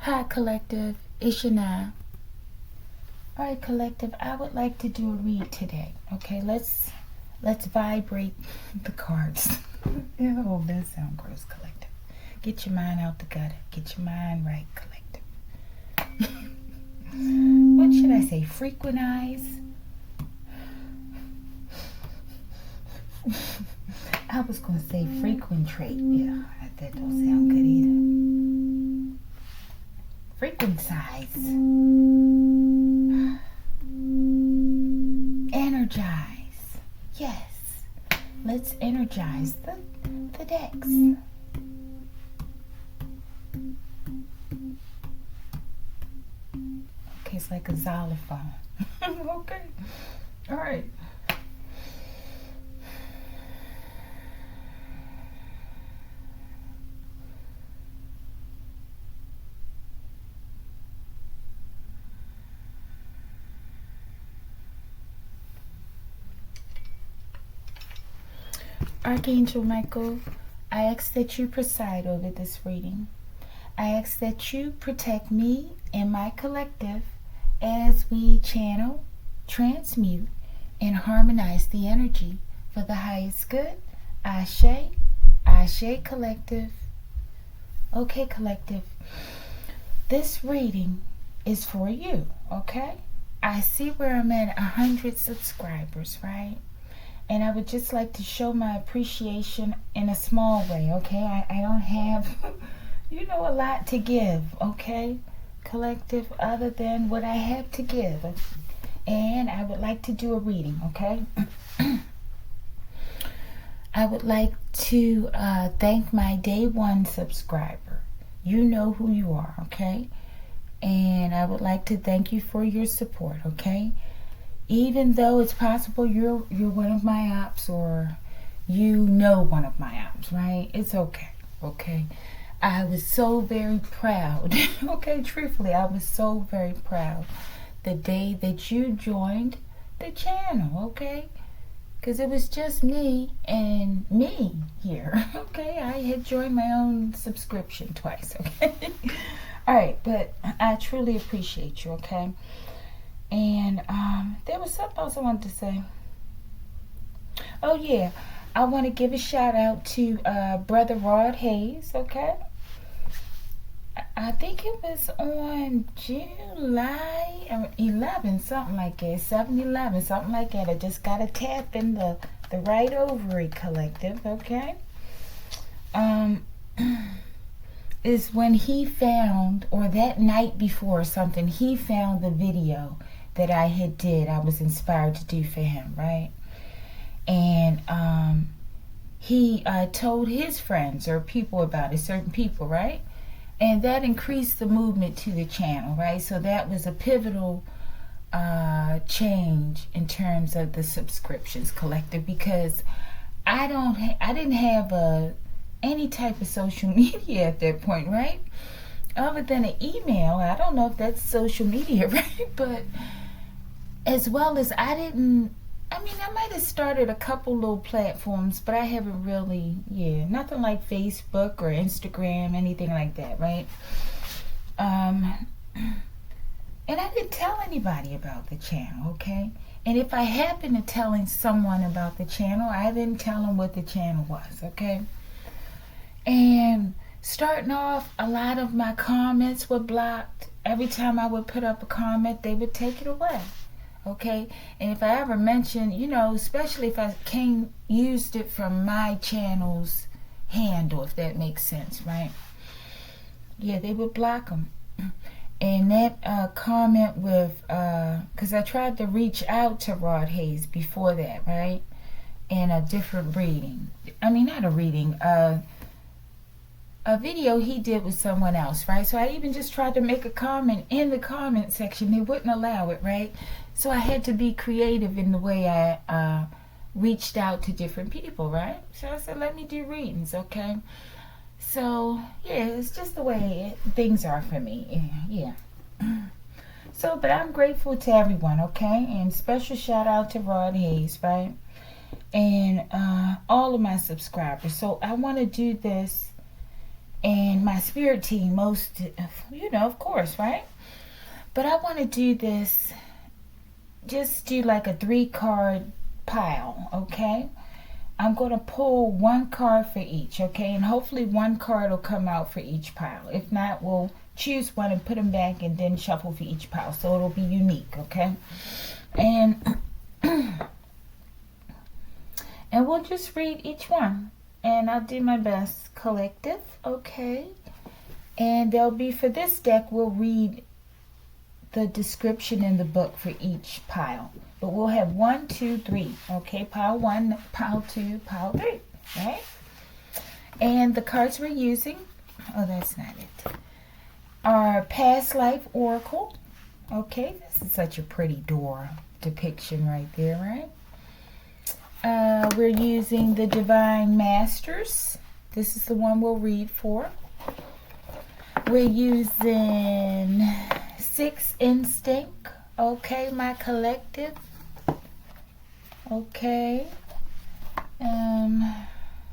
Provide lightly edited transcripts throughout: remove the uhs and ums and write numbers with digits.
Hi, Collective. It's Shana. All right, Collective. I would like to do a read today. Okay, let's vibrate the cards. Oh, that sounds gross, Collective. Get your mind out the gutter. Get your mind right, Collective. What should I say? Frequentize? I was going to say frequent trait. Yeah, that don't sound good either. Frequentize. Energize. Yes. Let's energize the decks. Okay, it's like a xylophone. Okay. All right. Archangel Michael, I ask that you preside over this reading. I ask that you protect me and my collective as we channel, transmute, and harmonize the energy for the highest good. Ashe, Ashe Collective. Okay, Collective. This reading is for you, okay? I see where I'm at 100 subscribers, right? And I would just like to show my appreciation in a small way, okay? I don't have, a lot to give, okay? Collective, other than what I have to give. And I would like to do a reading, okay? I would like to thank my day one subscriber. You know who you are, okay? And I would like to thank you for your support, okay? Even though it's possible you're one of my ops, or one of my ops, right? It's okay, okay? I was so very proud, okay? Truthfully, I was so very proud the day that you joined the channel, okay? Because it was just me and me here, okay? I had joined my own subscription twice, okay? All right, but I truly appreciate you, okay? And there was something else I wanted to say. Oh, yeah. I want to give a shout out to Brother Rod Hayes, okay? I think it was on July 11, something like that. 7/11, something like that. I just got to tap in the right ovary, Collective, okay? Is when he found, or that night before or something, he found the video that I was inspired to do for him, right? And he told his friends or people about it, certain people, right? And that increased the movement to the channel, right? So that was a pivotal change in terms of the subscriptions, Collective, because I didn't have any type of social media at that point, right? Other than an email. I don't know if that's social media, right? But as well as I might have started a couple little platforms, but I haven't really, nothing like Facebook or Instagram, anything like that, right? And I didn't tell anybody about the channel, okay? And if I happen to telling someone about the channel, I didn't tell them what the channel was, okay? And starting off, a lot of my comments were blocked. Every time I would put up a comment, they would take it away. Okay, and if I ever mention, especially if I used it from my channel's handle, if that makes sense, right? Yeah, they would block them. And that comment with, because I tried to reach out to Rod Hayes before that, right? In a different reading. Not a reading, a video he did with someone else, right? So I even just tried to make a comment in the comment section. They wouldn't allow it, right? So I had to be creative in the way I reached out to different people, right? So I said, let me do readings, okay? So, yeah, it's just the way things are for me, yeah. So, but I'm grateful to everyone, okay? And special shout out to Rod Hayes, right? And all of my subscribers. So I want to do this and my spirit team most, of course, right? But I want to do this, just do like a 3-card pile, okay? I'm going to pull 1 card for each, okay? And hopefully 1 card will come out for each pile. If not, we'll choose one and put them back and then shuffle for each pile. So it'll be unique, okay? And and we'll just read each one. And I'll do my best. Collective, okay? And there'll be, for this deck, we'll read the description in the book for each pile. But we'll have 1, 2, 3. Okay, pile 1, pile 2, pile 3. Right? And the cards we're using, oh, that's not it, are Past Life Oracle. Okay, this is such a pretty door depiction right there, right? We're using the Divine Masters. This is the one we'll read for. We're using Sixth Instinct. Okay, my collective. Okay.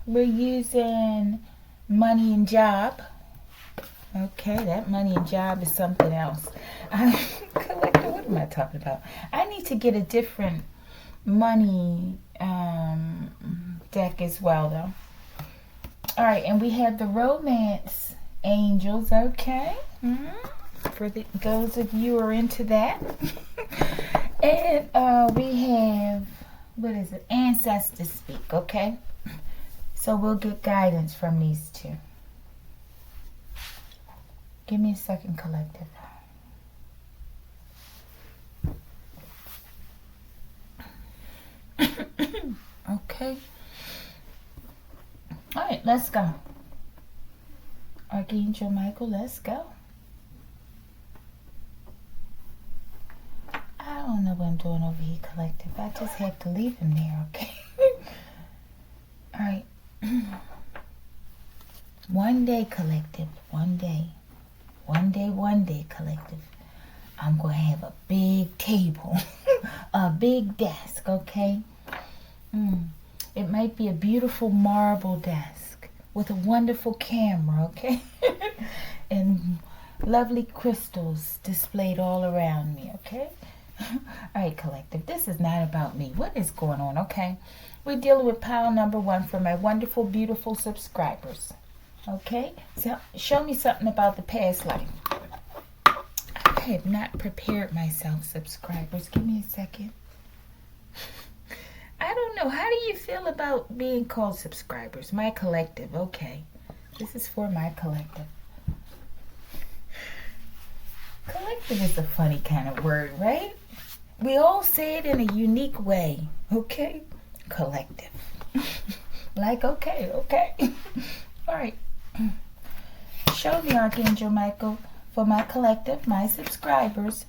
We're using Money and Job. Okay, that Money and Job is something else. Collective, what am I talking about? I need to get a different money deck as well, though. All right, and we have the Romance Angels. Okay. For those of you who are into that. And we have, what is it? Ancestors Speak, okay? So we'll get guidance from these two. Give me a second, collective. Okay. All right, let's go. Archangel Michael, let's go. I don't know what I'm doing over here, collective. I just have to leave him there, okay? All right. One day, collective. One day. One day, collective. I'm going to have a big table. A big desk, okay? It might be a beautiful marble desk with a wonderful camera, okay? And lovely crystals displayed all around me, okay? All right, collective, this is not about me. What is going on, okay? We're dealing with pile number 1 for my wonderful, beautiful subscribers, okay? So show me something about the past life. I have not prepared myself, subscribers. Give me a second. I don't know. How do you feel about being called subscribers? My collective, okay. This is for my collective. Collective is a funny kind of word, right? We all say it in a unique way, okay? Collective. Like, okay. All right. Show me, Archangel Michael, for my collective, my subscribers.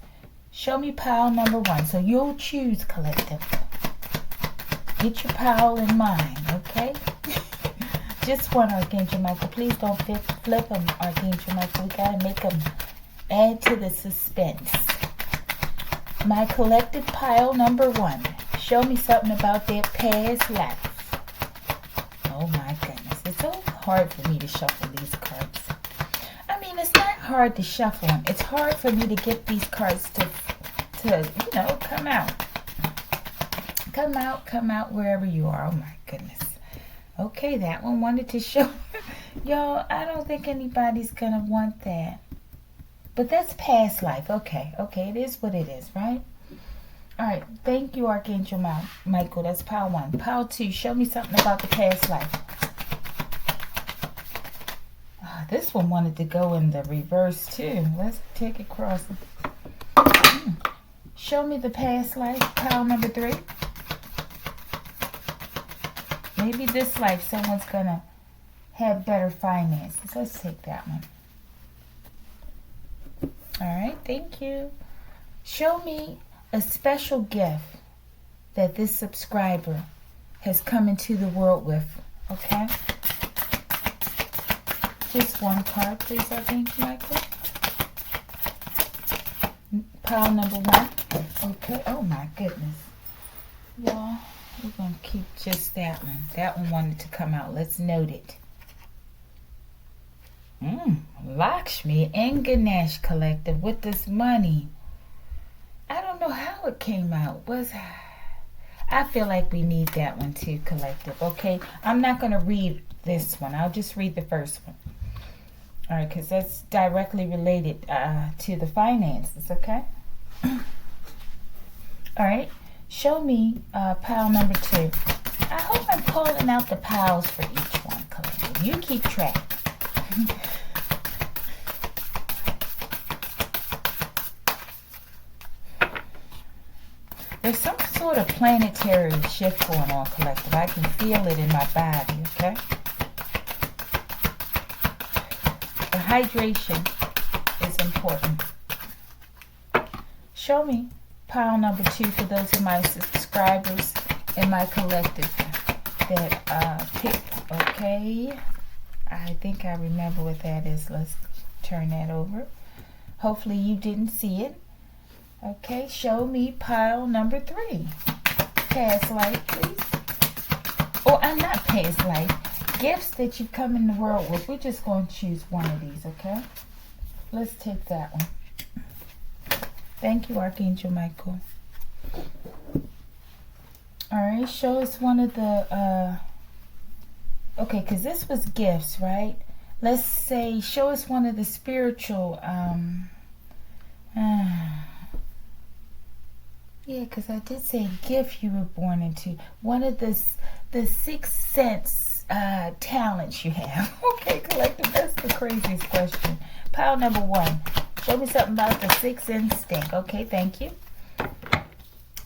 Show me pile number 1. So you'll choose, collective. Get your pile in mind, okay? Just one, Archangel Michael. Please don't flip them, Archangel Michael. We gotta make them add to the suspense. My collective pile number 1. Show me something about their past life. Oh my goodness. It's so hard for me to shuffle these cards. I mean, it's not hard to shuffle them. It's hard for me to get these cards to come out. Come out wherever you are. Oh my goodness. Okay, that one wanted to show. Y'all, I don't think anybody's gonna want that. But that's past life. Okay, it is what it is, right? All right, thank you, Archangel Michael. That's pile 1. Pile 2, show me something about the past life. This one wanted to go in the reverse, too. Let's take it crossing. Show me the past life, pile number 3. Maybe this life, someone's going to have better finances. Let's take that one. All right, thank you. Show me a special gift that this subscriber has come into the world with, okay? Just one card, please, Archangel Michael. Pile number 1. Okay, oh my goodness. Y'all, we're going to keep just that one. That one wanted to come out. Let's note it. Lakshmi and Ganesh Collective with this money. I don't know how it came out. I feel like we need that one too, Collective. Okay, I'm not going to read this one. I'll just read the first one. All right, because that's directly related to the finances, okay? All right, show me pile number 2. I hope I'm calling out the piles for each one, Collective. You keep track. There's some sort of planetary shift going on, Collective. I can feel it in my body, okay? The hydration is important. Show me pile number 2 for those of my subscribers in my collective that picked. Okay, I think I remember what that is. Let's turn that over. Hopefully you didn't see it. Okay, show me pile number 3. Past life, please. Oh, I'm not past life. Gifts that you come in the world with. We're just going to choose one of these, okay? Let's take that one. Thank you, Archangel Michael. All right, show us one of the, okay, because this was gifts, right? Let's say, show us one of the spiritual, yeah, because I did say gift you were born into. One of the sixth sense talents you have. Okay, Collective, that's the craziest question. Pile number 1. Show me something about the sixth instinct. Okay, thank you.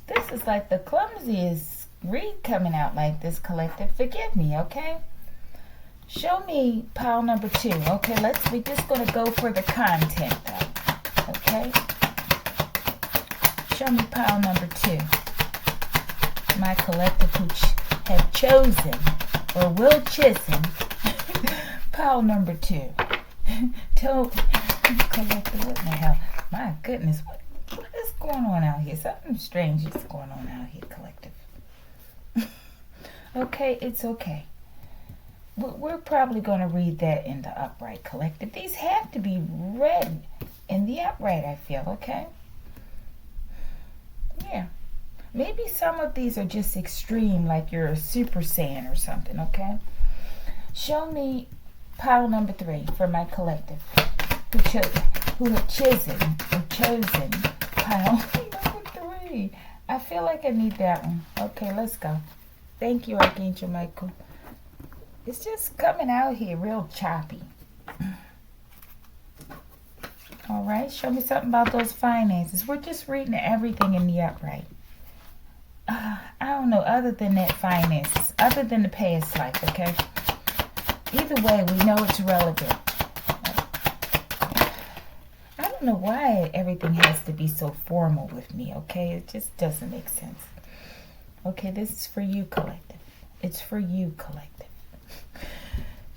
This is like the clumsiest read coming out like this, Collective. Forgive me, okay? Show me pile number 2. Okay, we're just going to go for the content, though. Okay? Show me pile number 2. My collective who have chosen or will chosen pile number 2. Collective, what in the hell? My goodness, what is going on out here? Something strange is going on out here, Collective. Okay, it's okay. We're probably going to read that in the upright, Collective. These have to be read in the upright, I feel, okay? Yeah. Maybe some of these are just extreme, like you're a Super Saiyan or something, okay? Show me pile number 3 for my collective. Who have chosen pile number 3. I feel like I need that one. Okay, let's go. Thank you, Archangel Michael. It's just coming out here real choppy. All right, show me something about those finances. We're just reading everything in the upright. I don't know, other than that finances, other than the past life, okay? Either way, we know it's relevant. I don't know why everything has to be so formal with me, okay? It just doesn't make sense. Okay, this is for you, collective. It's for you, collective.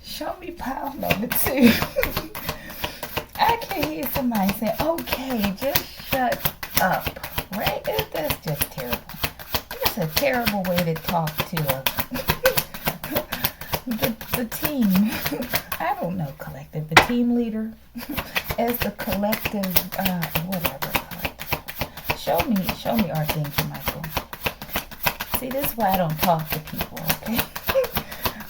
Show me pile number 2. I can hear somebody say, okay, just shut up, right? That's just terrible. That's a terrible way to talk to the team. I don't know, collective. The team leader as the collective, whatever. Collective. Show me Archangel Michael. See, this is why I don't talk to people, okay?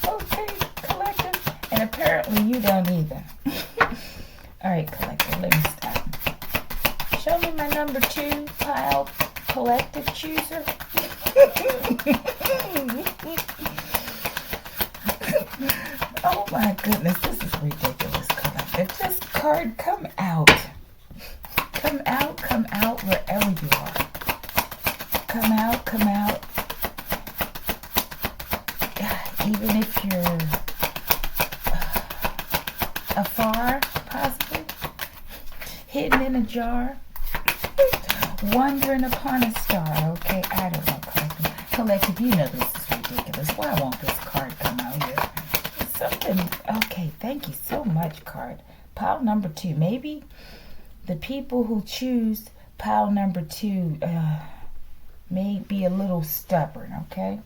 Okay, collective. And apparently you don't either. All right, collective, let me stop. Show me my number 2 pile collective chooser. Oh my goodness, this is ridiculous, collective. This card, come out. Come out wherever you are. Come out. Even if you're afar, possibly, hidden in a jar, wandering upon a star, okay? I don't know, collective. Collective, you know this is ridiculous. Why won't this card come out here? Something, okay, thank you so much, card. Pile number 2. Maybe the people who choose pile number 2 may be a little stubborn, okay?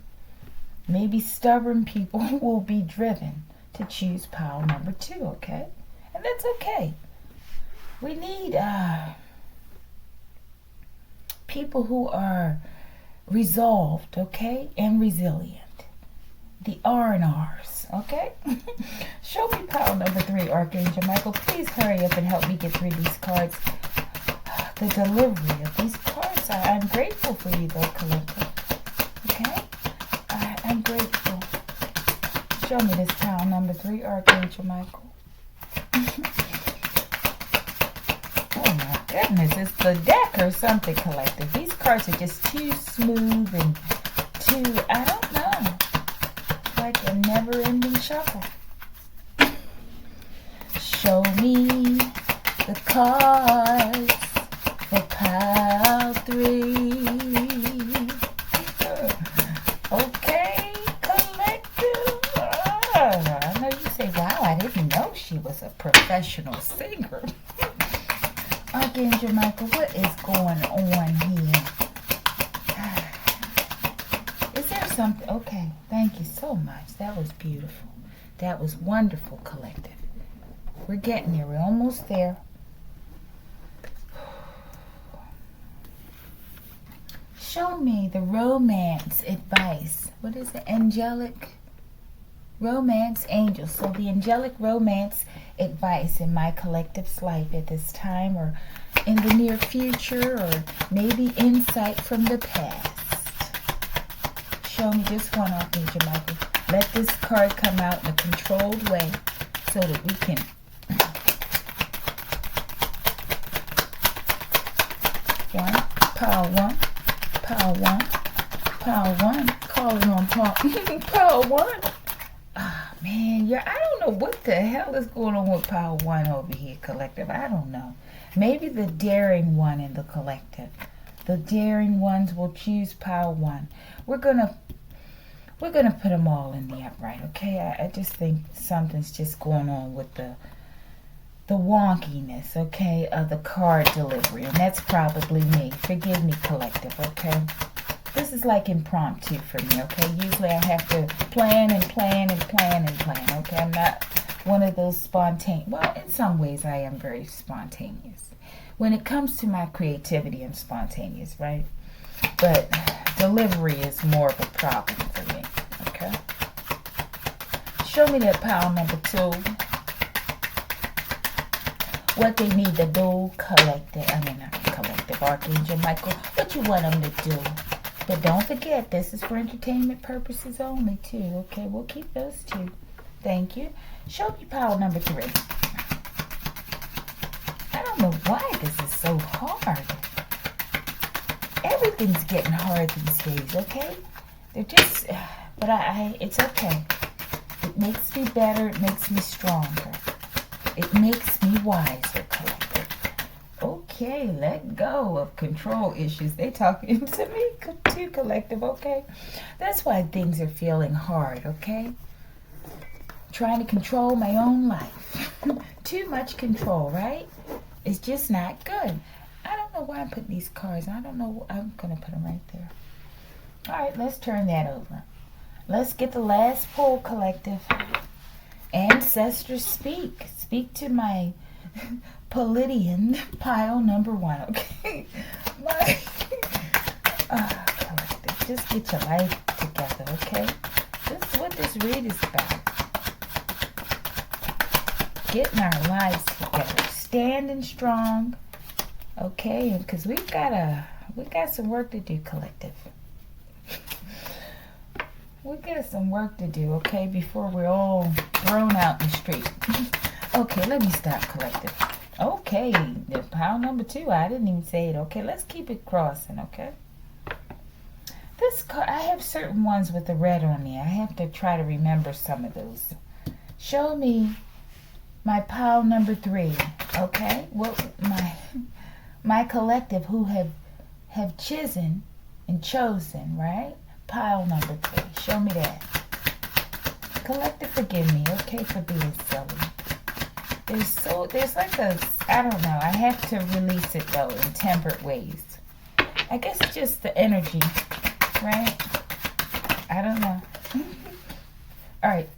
Maybe stubborn people will be driven to choose pile number 2, okay? And that's okay. We need people who are resolved, okay, and resilient. The R&Rs, okay? Show me pile number 3, Archangel Michael. Please hurry up and help me get through these cards. The delivery of these cards, I'm grateful for you, though, collective. Okay? I'm grateful. Show me this pile number 3, Archangel Michael. Oh my goodness, it's the deck or something, collective. These cards are just too smooth and too, I don't know, like a never-ending shuffle. Show me the cards for pile 3. Okay, collective. I know you say, wow, I didn't know she was a professional singer. Archangel Michael, what is going on here? Is there something? Okay, thank you so much. That was beautiful. That was wonderful, collective. We're getting there. We're almost there. Show me the romance advice. What is it? Angelic romance angels. So the angelic romance advice in my collective's life at this time, or in the near future, or maybe insight from the past. Show me just one, Archangel Michael. Let this card come out in a controlled way so that we can Power 1, Power 1, Power 1, calling on Power 1. Ah, man, yeah, I don't know what the hell is going on with Power 1 over here, collective. I don't know. Maybe the daring one in the collective. The daring ones will choose Power 1. We're gonna put them all in the upright, okay? I just think something's just going on with the wonkiness, okay, of the card delivery, and that's probably me. Forgive me, collective, okay? This is like impromptu for me, okay? Usually I have to plan and plan and plan and plan, okay? I'm not one of those spontaneous. Well, in some ways I am very spontaneous. When it comes to my creativity, I'm spontaneous, right? But delivery is more of a problem for me, okay? Show me that pile number 2. What they need to do, collective, Archangel Michael. What you want them to do. But don't forget, this is for entertainment purposes only, too. Okay, we'll keep those 2. Thank you. Show me pile number 3. I don't know why this is so hard. Everything's getting hard these days, okay? They're just, but it's okay. It makes me better. It makes me stronger. It makes me wiser, collective. Okay, let go of control issues. They talking to me too, collective, okay? That's why things are feeling hard, okay? Trying to control my own life. Too much control, right? It's just not good. I don't know why I'm putting these cards. I don't know. I'm going to put them right there. All right, let's turn that over. Let's get the last pull, collective. Ancestors speak. Speak to my Palladian pile number 1, okay? Collective, just get your life together, okay? This is what this read is about. Getting our lives together. Standing strong, okay? Because we got some work to do, collective. We got some work to do, okay, before we're all thrown out in the street. Okay, let me stop, collective. Okay, the pile number 2, I didn't even say it. Okay, let's keep it crossing, okay? This card, I have certain ones with the red on there. I have to try to remember some of those. Show me my pile number 3, okay? Well, my collective who have chosen and chosen, right? Pile number 3. Show me that. Collective, forgive me, okay, for being silly. There's like a, I don't know, I have to release it though in tempered ways. I guess it's just the energy, right? I don't know. All right.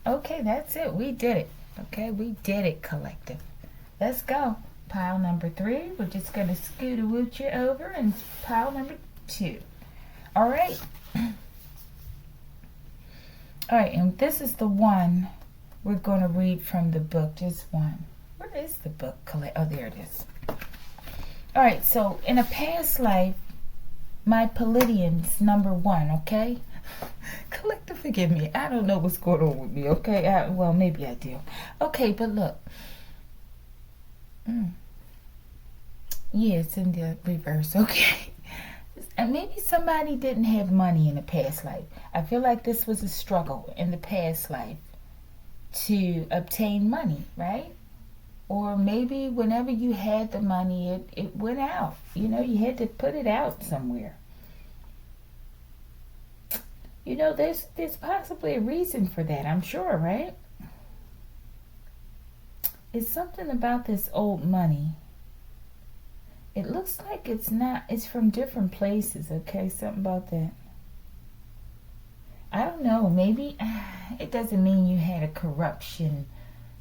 Okay, that's it. We did it. Okay, we did it, collective. Let's go. Pile number 3. We're just going to scoot-a-wooch you over, and pile number 2. All right. All right, and this is the one we're going to read from the book. Just one. Where is the book? Oh, there it is. All right, so in a past life, my Pleiadians number 1, okay? Collective, forgive me. I don't know what's going on with me, okay? Well, maybe I do. Okay, but look. Yeah, it's in the reverse, okay? And maybe somebody didn't have money in the past life. I feel like this was a struggle in the past life to obtain money, right? Or maybe whenever you had the money, it went out. You know, you had to put it out somewhere. You know, there's possibly a reason for that, I'm sure, right? It's something about this old money. It looks like it's from different places, okay? Something about that. I don't know, maybe it doesn't mean you had a corruption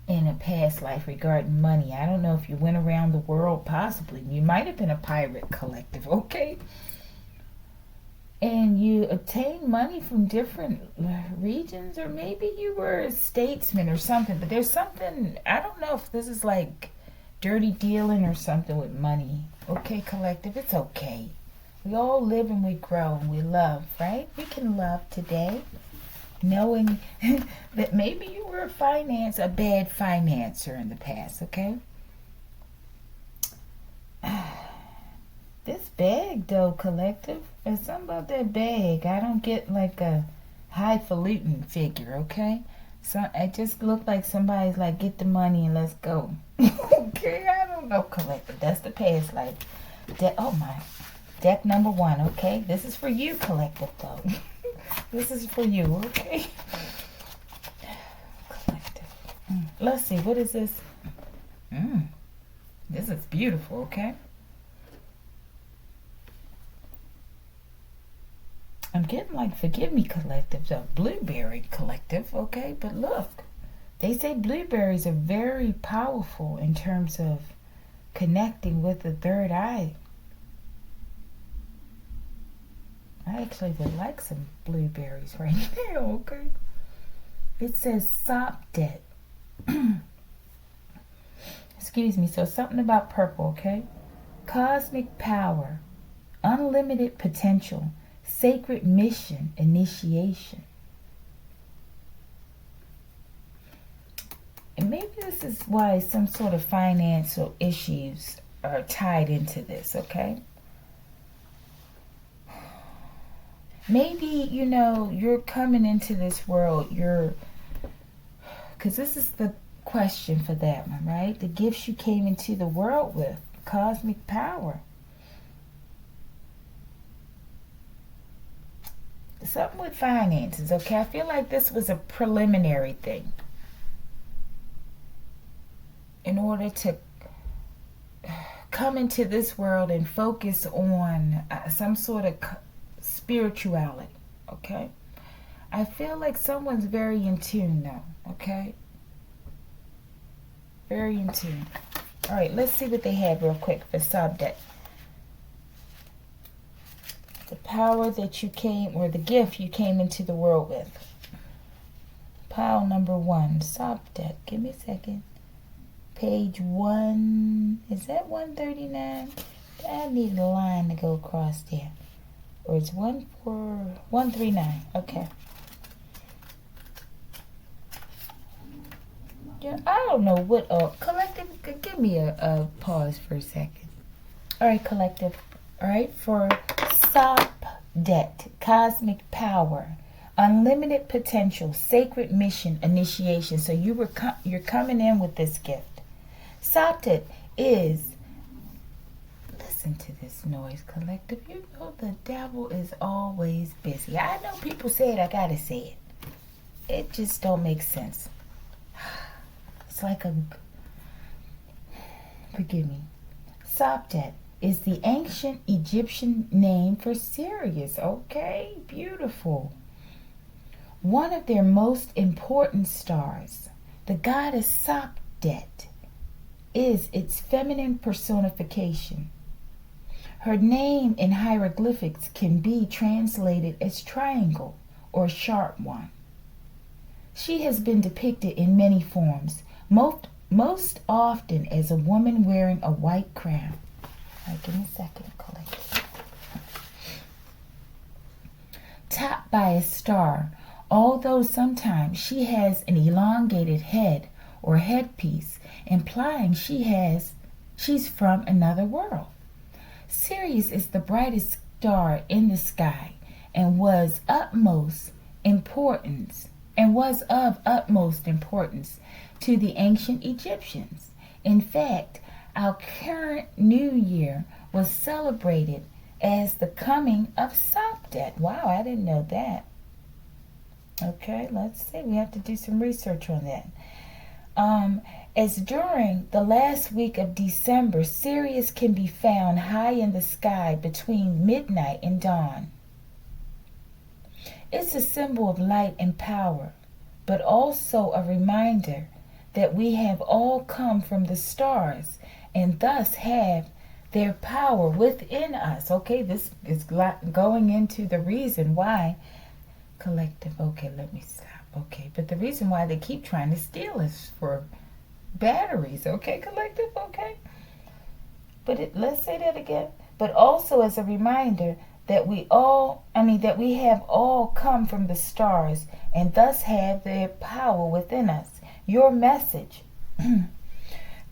in a past life regarding money. I don't know if you went around the world, possibly. You might have been a pirate, collective, okay? And you obtained money from different regions, or maybe you were a statesman or something. But there's something, I don't know if this is like dirty dealing or something with money. Okay, collective, it's okay. We all live and we grow and we love, right? We can love today, knowing that maybe you were a bad financer in the past, okay? This bag, though, collective, there's something about that bag. I don't get like a highfalutin figure, okay? So it just looked like somebody's like, get the money and let's go. Okay, I don't know, collective. That's the past life. Oh my, deck number 1, okay? This is for you, collective, though. This is for you, okay? Collective. Let's see, what is this? This is beautiful, okay? I'm getting like, forgive me, collective, a blueberry collective, okay? But look, they say blueberries are very powerful in terms of connecting with the third eye. I actually would like some blueberries right now, okay? It says Sopdet. Excuse me, so something about purple, okay? Cosmic power, unlimited potential, sacred mission, initiation. And maybe this is why some sort of financial issues are tied into this, okay? Maybe, you know, you're coming into this world, because this is the question for that one, right? The gifts you came into the world with, cosmic power. Something with finances, okay? I feel like this was a preliminary thing. In order to come into this world and focus on some sort of spirituality, okay? I feel like someone's very in tune now, okay? Very in tune. All right, let's see what they have real quick for subject. The power that you came, or the gift you came into the world with. Pile number 1, subject. Give me a second. Page 1, is that 139? I need a line to go across there. Or it's 139, okay. Yeah, I don't know what, collective, give me a pause for a second. All right, collective, all right, for Sopdet, cosmic power, unlimited potential, sacred mission, initiation. So you're coming in with this gift. Sopdet is, listen to this noise, collective. You know the devil is always busy. I know people say it, I gotta say it. It just don't make sense. It's like forgive me. Sopdet is the ancient Egyptian name for Sirius. Okay, beautiful. One of their most important stars. The goddess Sapdet is its feminine personification. Her name in hieroglyphics can be translated as triangle or sharp one. She has been depicted in many forms, most often as a woman wearing a white crown. All right, give me a second, collect. Topped by a star, although sometimes she has an elongated head or headpiece, implying she's from another world. Sirius is the brightest star in the sky and was of utmost importance to the ancient Egyptians. In fact, our current new year was celebrated as the coming of Sapdet. Wow, I didn't know that. Okay, let's see. We have to do some research on that. As during the last week of December, Sirius can be found high in the sky between midnight and dawn. It's a symbol of light and power, but also a reminder that we have all come from the stars and thus have their power within us. Okay, this is going into the reason why collective. Okay, let me stop. Okay, but the reason why they keep trying to steal us for batteries. Okay, collective. Okay, but let's say that again. But also as a reminder that we have all come from the stars and thus have their power within us. Your message,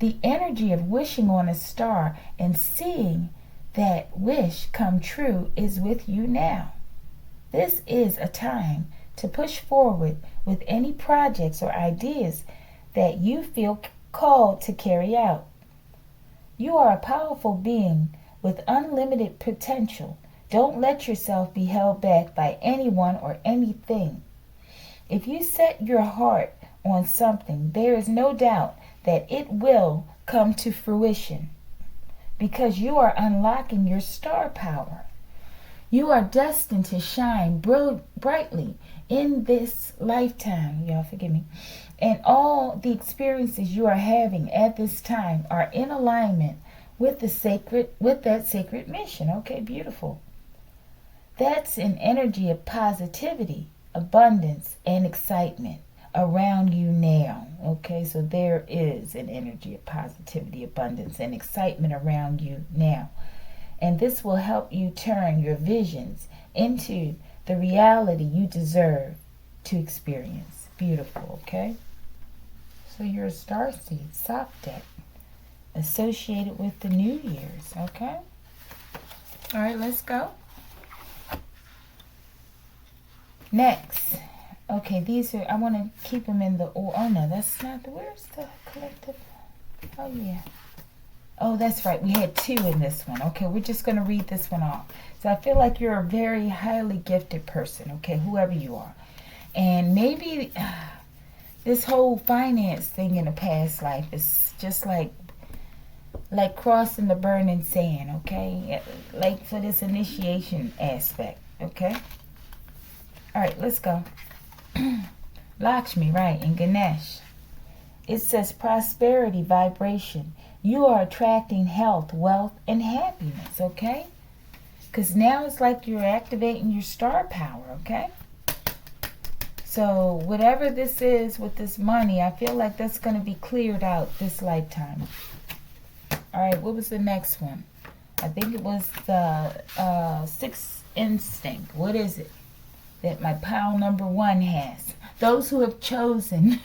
the energy of wishing on a star and seeing that wish come true is with you now. This is a time to push forward with any projects or ideas that you feel called to carry out. You are a powerful being with unlimited potential. Don't let yourself be held back by anyone or anything. If you set your heart on something, there is no doubt that it will come to fruition because you are unlocking your star power. You are destined to shine brightly in this lifetime. Y'all forgive me. And all the experiences you are having at this time are in alignment with that sacred mission. Okay, beautiful. That's an energy of positivity, abundance, and excitement around you now. Okay, so there is an energy of positivity, abundance, and excitement around you now. And this will help you turn your visions into the reality you deserve to experience. Beautiful, okay? So you're a starseed, Sapdet, associated with the New Year's, okay? All right, let's go. Next. Okay, these are, I want to keep them in the, oh no, that's not the, where's the collective? Oh yeah. Oh, that's right. We had two in this one. Okay, we're just going to read this one off. So I feel like you're a very highly gifted person, okay, whoever you are. And maybe this whole finance thing in a past life is just like crossing the burning sand, okay? Like for this initiation aspect, okay? All right, let's go. Lakshmi, right, and Ganesh. It says prosperity vibration. You are attracting health, wealth, and happiness, okay? Because now it's like you're activating your star power, okay? So whatever this is with this money, I feel like that's going to be cleared out this lifetime. All right, what was the next one? I think it was the sixth instinct. What is it that my pile number one has? Those who have chosen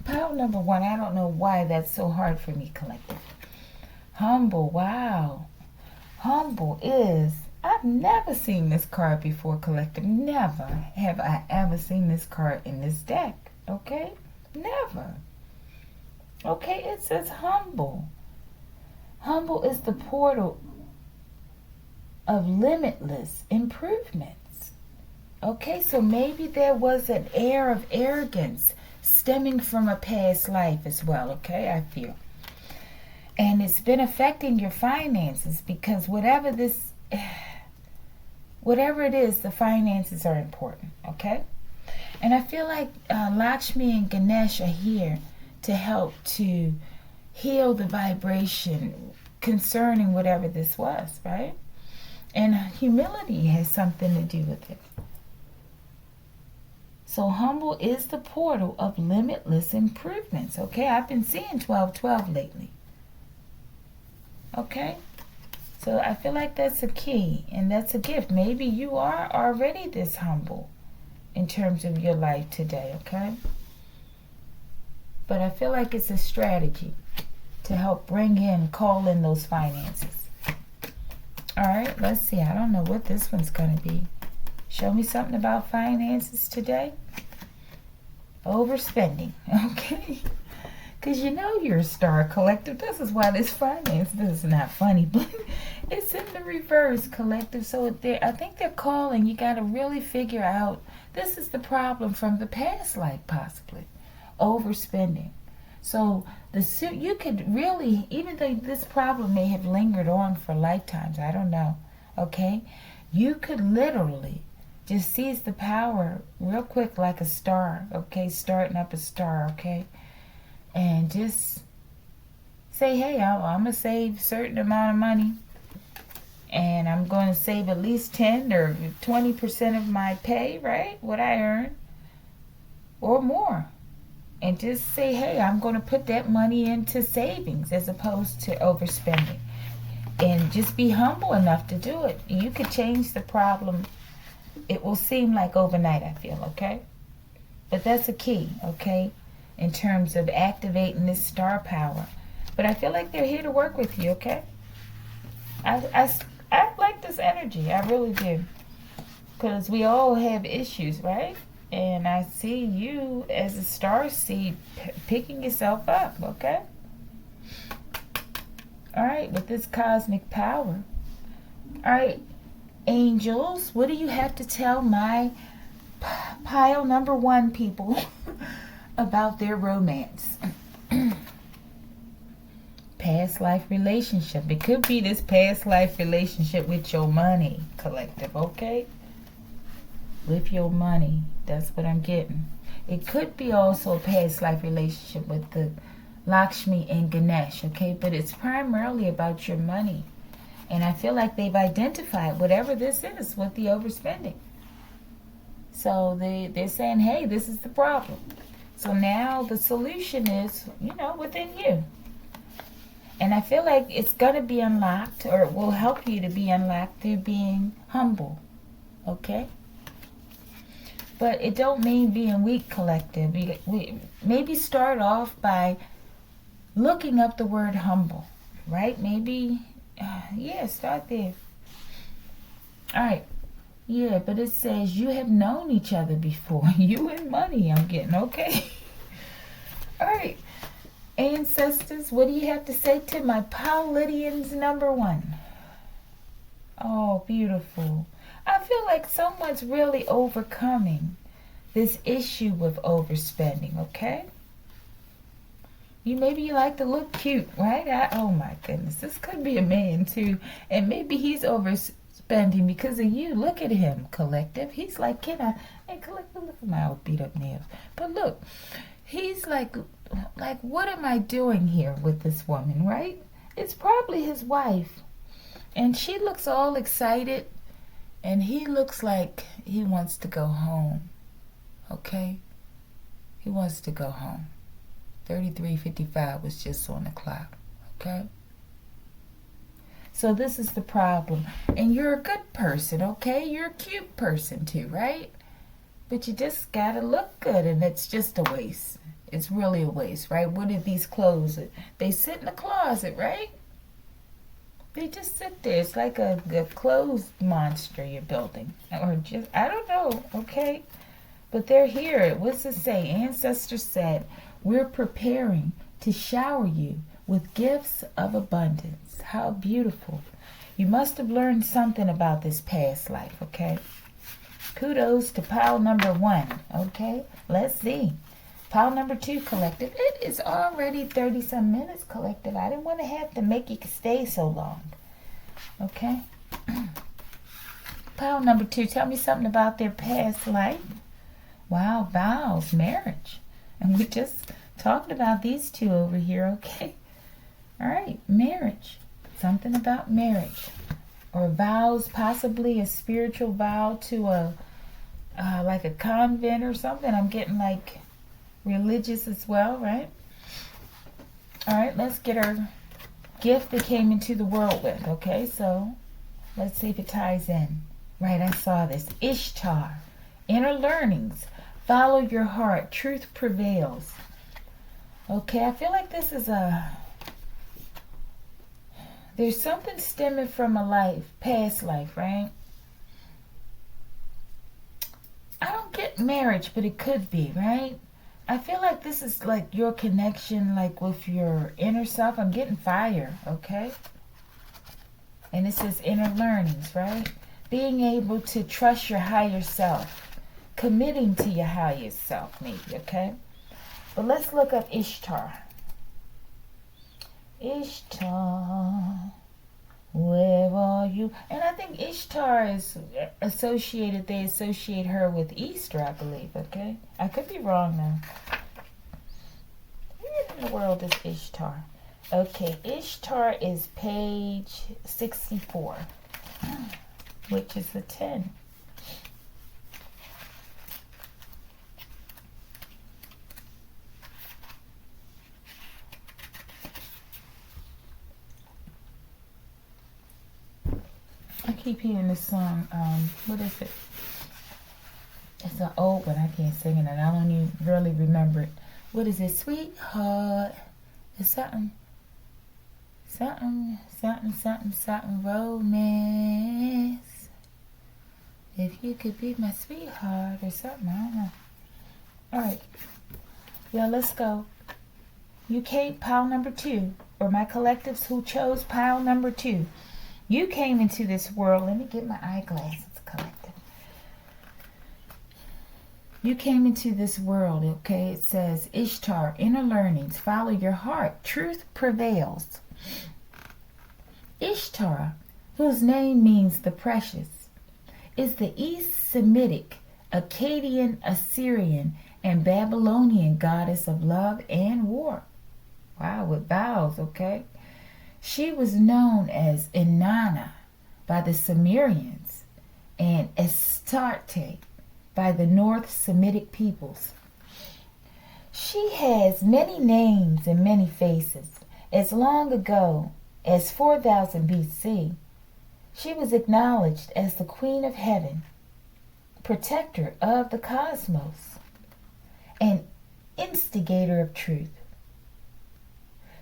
pile number one, I don't know why that's so hard for me, collective. Humble, wow. Humble is, I've never seen this card before, collective. Never have I ever seen this card in this deck, okay? Never. Okay, it says humble. Humble is the portal of limitless improvements. Okay, so maybe there was an air of arrogance stemming from a past life as well, okay, I feel. And it's been affecting your finances because whatever it is, the finances are important, okay? And I feel like Lakshmi and Ganesh are here to help to heal the vibration concerning whatever this was, right? And humility has something to do with it. So humble is the portal of limitless improvements. Okay, I've been seeing 1212 lately. Okay, so I feel like that's a key and that's a gift. Maybe you are already this humble in terms of your life today, okay? But I feel like it's a strategy to help call in those finances. All right, let's see. I don't know what this one's going to be. Show me something about finances today. Overspending, okay? Because you know you're a star collective. This is why this is not funny, but it's in the reverse, collective. So I think they're calling. You got to really figure out, this is the problem from the past life, possibly. Overspending. So you could really, even though this problem may have lingered on for lifetimes, I don't know, okay? You could literally just seize the power real quick like a star, okay? Starting up a star, okay? And just say, hey, I'm going to save a certain amount of money. And I'm going to save at least 10 or 20% of my pay, right? What I earn. Or more. And just say, hey, I'm going to put that money into savings as opposed to overspending. And just be humble enough to do it. You could change the problem. It will seem like overnight, I feel, okay? But that's a key, okay? In terms of activating this star power. But I feel like they're here to work with you, okay? I like this energy. I really do. Because we all have issues, right? And I see you as a star seed picking yourself up, okay? All right, with this cosmic power. All right, angels, what do you have to tell my pile number 1 people about their romance? Past life relationship. It could be this past life relationship with your money, collective, okay? With your money. That's what I'm getting. It could be also a past life relationship with the Lakshmi and Ganesh, okay? But it's primarily about your money. And I feel like they've identified whatever this is with the overspending. So they're saying, hey, this is the problem. So now the solution is, within you. And I feel like it's going to be unlocked, or it will help you to be unlocked through being humble, okay? But it don't mean being weak, collective. We maybe start off by looking up the word humble, right? Maybe, start there. All right. Yeah, but it says you have known each other before. You and money, I'm getting, okay? All right. Ancestors, what do you have to say to my Paulidians number 1? Oh, beautiful. I feel like someone's really overcoming this issue with overspending, okay? Maybe you like to look cute, right? Oh my goodness, this could be a man too. And maybe he's overspending because of you. Look at him, collective. He's like, hey, collective, look at my old beat up nails. But look, he's like, what am I doing here with this woman, right? It's probably his wife. And she looks all excited. And he looks like he wants to go home. Okay? He wants to go home. 33:55 was just on the clock. Okay? So this is the problem. And you're a good person, okay? You're a cute person too, right? But you just gotta look good, and it's just a waste. It's really a waste, right? What are these clothes? They sit in the closet, right? They just sit there. It's like a clothes monster you're building. Or just, I don't know, okay? But they're here. What's it say? Ancestors said, we're preparing to shower you with gifts of abundance. How beautiful. You must have learned something about this past life, okay? Kudos to pile number 1, okay? Let's see. Pile number 2, collective. It is already 30-some minutes, collective. I didn't want to have to make you stay so long. Okay? Pile number 2, tell me something about their past life. Wow, vows, marriage. And we just talking about these two over here, okay? All right, marriage. Something about marriage. Or vows, possibly a spiritual vow to like a convent or something. I'm getting like religious as well, right? All right, let's get our gift that came into the world with, okay? So let's see if it ties in. Right, I saw this. Ishtar, inner learnings. Follow your heart. Truth prevails. Okay, I feel like this is there's something stemming from a life, past life, right? I don't get marriage, but it could be, right? I feel like this is like your connection, like with your inner self. I'm getting fire, okay? And it says inner learnings, right? Being able to trust your higher self. Committing to your higher self, maybe, okay? But let's look up Ishtar. Ishtar, where are you? And I think Ishtar is associated, they associate her with Easter, I believe, okay? I could be wrong now. Where in the world is Ishtar? Okay, Ishtar is page 64, which is the 10. I keep hearing this song, what is it? It's an old one, I can't sing it, and I don't even really remember it. What is it? Sweetheart. It's something romance. If you could be my sweetheart or something, I don't know. Alright. Yeah, let's go. You came pile number 2, or my collectives who chose pile number 2. You came into this world. Let me get my eyeglasses, collective. You came into this world, okay? It says, Ishtar, inner learnings, follow your heart. Truth prevails. Ishtar, whose name means the precious, is the East Semitic, Akkadian, Assyrian, and Babylonian goddess of love and war. Wow, with vowels, okay? She was known as Inanna by the Sumerians and Astarte by the North Semitic peoples. She has many names and many faces. As long ago as 4000 BC, she was acknowledged as the Queen of Heaven, protector of the cosmos, and instigator of truth.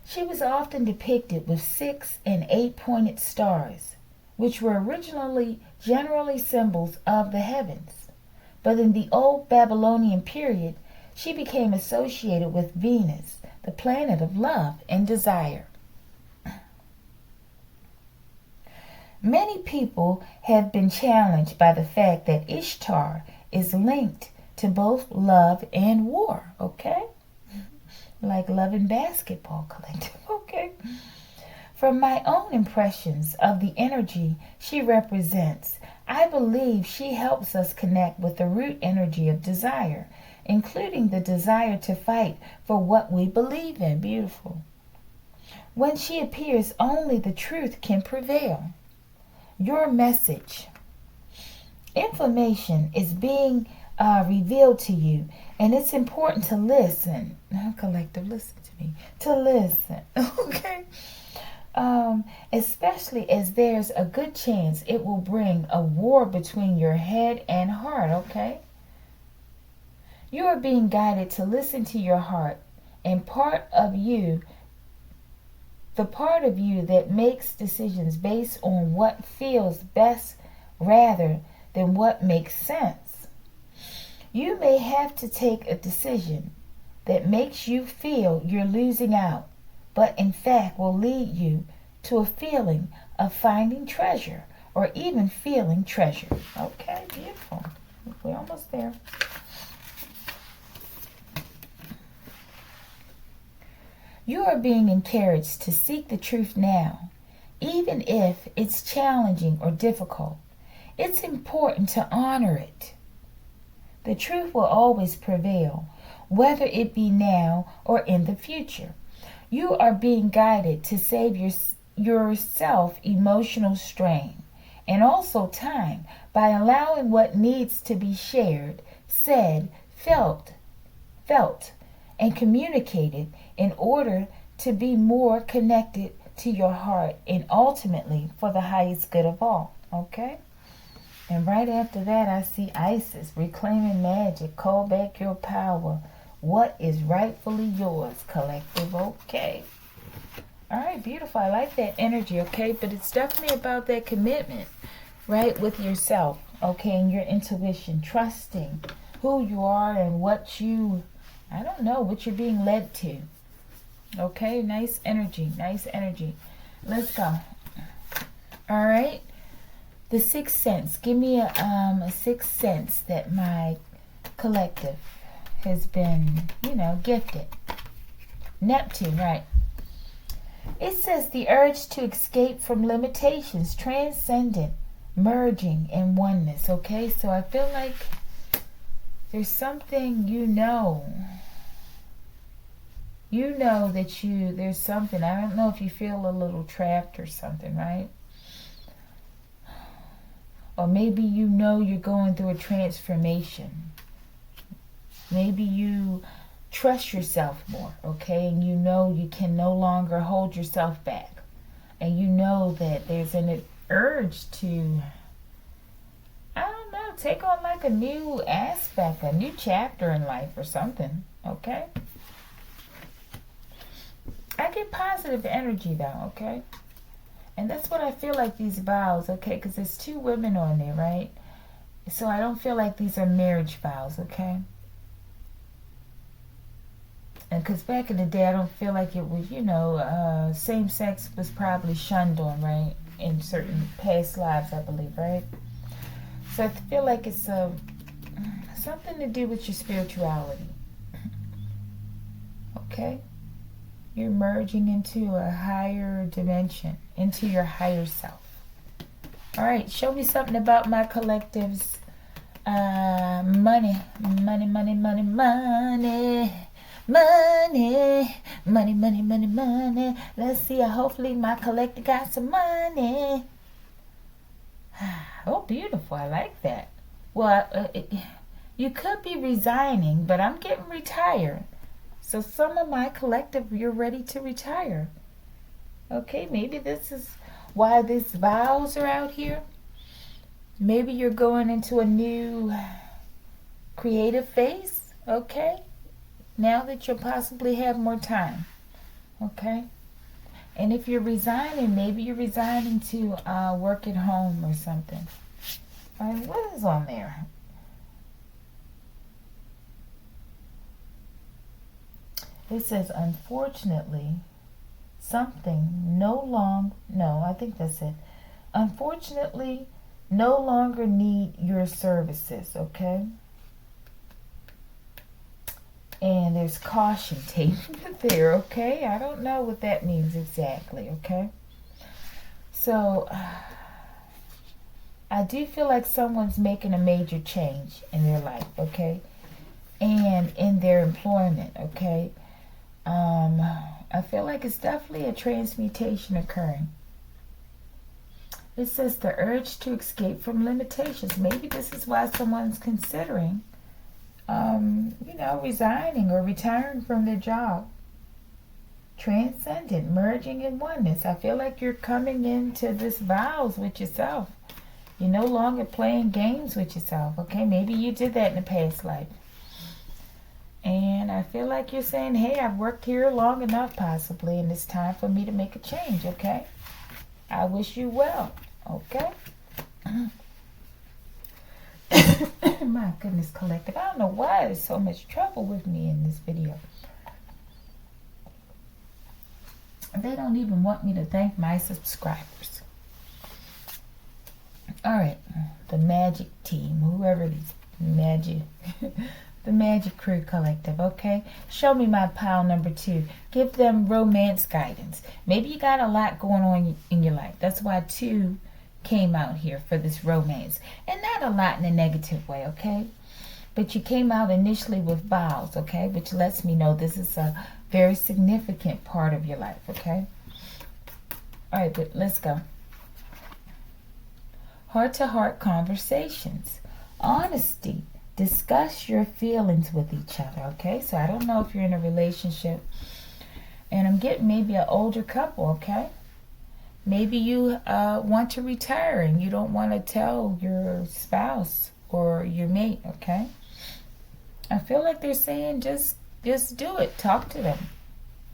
She was often depicted with 6 and 8-pointed stars, which were originally generally symbols of the heavens. But in the old Babylonian period, she became associated with Venus, the planet of love and desire. Many people have been challenged by the fact that Ishtar is linked to both love and war, okay? Like Love and Basketball Collective, okay? From my own impressions of the energy she represents, I believe she helps us connect with the root energy of desire, including the desire to fight for what we believe in. Beautiful. When she appears, only the truth can prevail. Your message. Information is being revealed to you, and it's important to listen. Collective, listen to me. To listen, okay? Especially as there's a good chance it will bring a war between your head and heart, okay? You are being guided to listen to your heart, and the part of you that makes decisions based on what feels best rather than what makes sense. You may have to take a decision that makes you feel you're losing out, but in fact will lead you to a feeling of finding treasure or even feeling treasured. Okay, beautiful. We're almost there. You are being encouraged to seek the truth now, even if it's challenging or difficult. It's important to honor it. The truth will always prevail. whether it be now or in the future. You are being guided to save yourself emotional strain and also time by allowing what needs to be shared, said, felt, and communicated in order to be more connected to your heart and ultimately for the highest good of all. Okay? And right after that, I see Isis, reclaiming magic, call back your power. What is rightfully yours, collective? Okay. All right, beautiful. I like that energy, okay? But it's definitely about that commitment, right, with yourself, okay, and your intuition, trusting who you are and what you, I don't know, what you're being led to. Okay, nice energy, nice energy. Let's go. All right. The sixth sense. Give me a sixth sense that my collective has been, gifted. Neptune, right. It says the urge to escape from limitations, transcendent, merging in oneness, okay? So I feel like there's something that there's something, I don't know if you feel a little trapped or something, right? Or maybe you're going through a transformation. Maybe you trust yourself more, okay? And you can no longer hold yourself back. And you know that there's an urge to, I don't know, take on like a new aspect, a new chapter in life or something, okay? I get positive energy though, okay? And that's what I feel like these vows, okay? Because there's two women on there, right? So I don't feel like these are marriage vows, okay? And because back in the day, I don't feel like it was, same sex was probably shunned on, right? In certain past lives, I believe, right? So I feel like it's something to do with your spirituality. Okay? You're merging into a higher dimension, into your higher self. All right, show me something about my collective's money. Money, money, money, money. Money, money, money, money, money. Let's see. Hopefully my collector got some money. Oh, beautiful. I like that. Well, you could be resigning, but I'm getting retired. So some of my collective, you're ready to retire. Okay, maybe this is why these vows are out here. Maybe you're going into a new creative phase. Okay. Now that you'll possibly have more time, okay? And if you're resigning, maybe you're resigning to work at home or something. What is on there? It says, unfortunately, unfortunately, no longer need your services, okay? And there's caution tape there, okay? I don't know what that means exactly, okay? So, I do feel like someone's making a major change in their life, okay? And in their employment, okay? I feel like it's definitely a transmutation occurring. It says the urge to escape from limitations. Maybe this is why someone's considering resigning or retiring from their job. Transcendent, merging in oneness. I feel like you're coming into this vows with yourself. You're no longer playing games with yourself, okay? Maybe you did that in a past life. And I feel like you're saying, hey, I've worked here long enough possibly, and it's time for me to make a change, okay? I wish you well, okay? My goodness, collective. I don't know why there's so much trouble with me in this video. They don't even want me to thank my subscribers. All right, the magic team, whoever these magic, the magic crew collective, okay? Show me my pile number 2. Give them romance guidance. Maybe you got a lot going on in your life. That's why 2 came out here for this romance. And not a lot in a negative way, okay? But you came out initially with vows, okay? Which lets me know this is a very significant part of your life, okay? All right, but let's go. Heart-to-heart conversations. Honesty. Discuss your feelings with each other, okay? So I don't know if you're in a relationship. And I'm getting maybe an older couple, okay? Maybe you want to retire and you don't want to tell your spouse or your mate, okay? I feel like they're saying just do it. Talk to them,